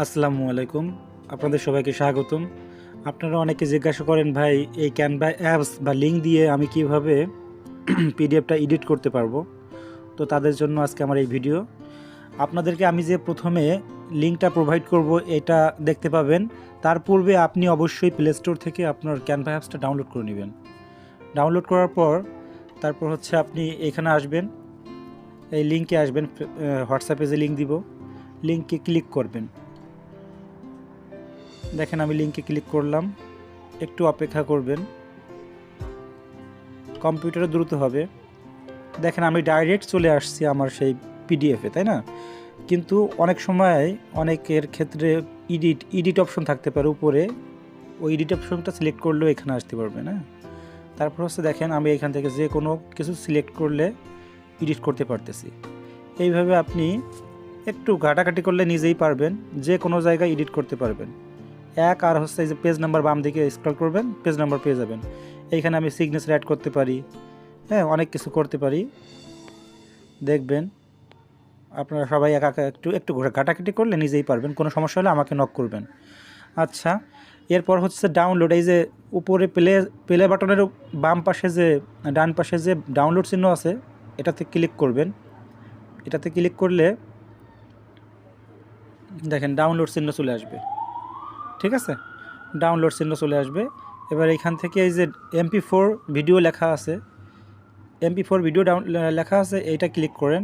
আসসালামু আলাইকুম। আপনাদের সবাইকে স্বাগতম। আপনারা অনেকে জিজ্ঞাসা করেন, ভাই এই ক্যানভা অ্যাপস বা লিঙ্ক দিয়ে আমি কিভাবে পিডিএফটা এডিট করতে পারবো। তো তাদের জন্য আজকে আমার এই ভিডিও। আপনাদেরকে আমি যে প্রথমে লিঙ্কটা প্রোভাইড করব এটা দেখতে পাবেন। তার পূর্বে আপনি অবশ্যই প্লে স্টোর থেকে আপনার ক্যানভা অ্যাপসটা ডাউনলোড করে নেবেন। ডাউনলোড করার পর তারপর হচ্ছে আপনি এখানে আসবেন, এই লিঙ্কে আসবেন। হোয়াটসঅ্যাপে যে লিঙ্ক দিব, লিঙ্কে ক্লিক করবেন। দেখেন আমি লিঙ্কে ক্লিক করলাম, একটু অপেক্ষা করবেন, কম্পিউটারে দ্রুত হবে। দেখেন আমি ডাইরেক্ট চলে আসছি আমার সেই পিডিএফে, তাই না? কিন্তু অনেক সময় অনেকের ক্ষেত্রে এডিট অপশন থাকতে পারে উপরে, ওই এডিট অপশনটা সিলেক্ট করলেও এখানে আসতে পারবে না। তারপর হচ্ছে দেখেন আমি এখান থেকে যে কোনো কিছু সিলেক্ট করলে এডিট করতে পারতেছি। এইভাবে আপনি একটু ঘাটাঘাটি করলে নিজেই পারবেন, যে কোনো জায়গায় এডিট করতে পারবেন। আর হচ্ছে এই যে পেজ নাম্বার, বাম দিকে স্ক্রল করবেন, পেজ নাম্বার পেয়ে যাবেন। এইখানে আমি সিগনেচার অ্যাড করতে পারি, হ্যাঁ অনেক কিছু করতে পারি। দেখবেন আপনারা সবাই একা একা একটু একটু ঘাটাঘাটি করলে নিজেই পারবেন। কোনো সমস্যা হলে আমাকে নক করবেন। আচ্ছা, এরপর হচ্ছে ডাউনলোড। এই যে উপরে প্লে প্লে বাটনের বাম পাশে যে ডান পাশে যে ডাউনলোড চিহ্ন আছে, এটাতে ক্লিক করবেন। এটাতে ক্লিক করলে দেখেন ডাউনলোড চিহ্ন চলে আসবে। ঠিক আছে, ডাউনলোড চিহ্ন চলে আসবে। এবার এখান থেকে এই যে MP4 ভিডিও লেখা আছে, MP4 ভিডিও লেখা আছে, এইটা ক্লিক করেন।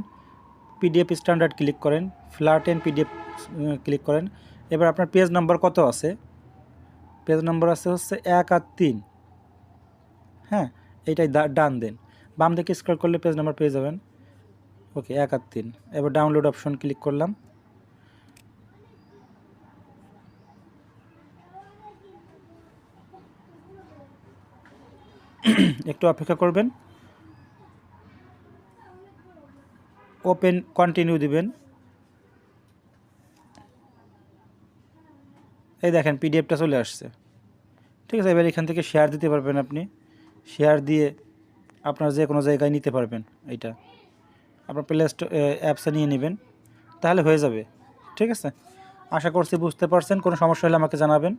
পিডিএফ স্ট্যান্ডার্ড ক্লিক করেন, ফ্ল্যাট এন্ড পিডিএফ ক্লিক করেন। এবার আপনার পেজ নাম্বার কত আছে? পেজ নাম্বার আছে হচ্ছে 1 আর 3। হ্যাঁ, এইটাই ডান দেন। বাম দিকে স্ক্রল করলে পেজ নাম্বার পেয়ে যাবেন। ওকে, 1 আর 3। এবার ডাউনলোড অপশন ক্লিক করলাম। একটু অপেক্ষা করবেন, ওপেন কন্টিনিউ দিবেন। এই দেখেন পিডিএফটা চলে আসছে। ঠিক আছে, এবার এখান থেকে শেয়ার দিতে পারবেন। আপনি শেয়ার দিয়ে আপনার যে কোনো জায়গায় নিতে পারবেন। এইটা আপনার প্লে স্টোর অ্যাপসে নিয়ে নেবেন, তাহলে হয়ে যাবে। ঠিক আছে, আশা করছি বুঝতে পারছেন। কোনো সমস্যা হলে আমাকে জানাবেন।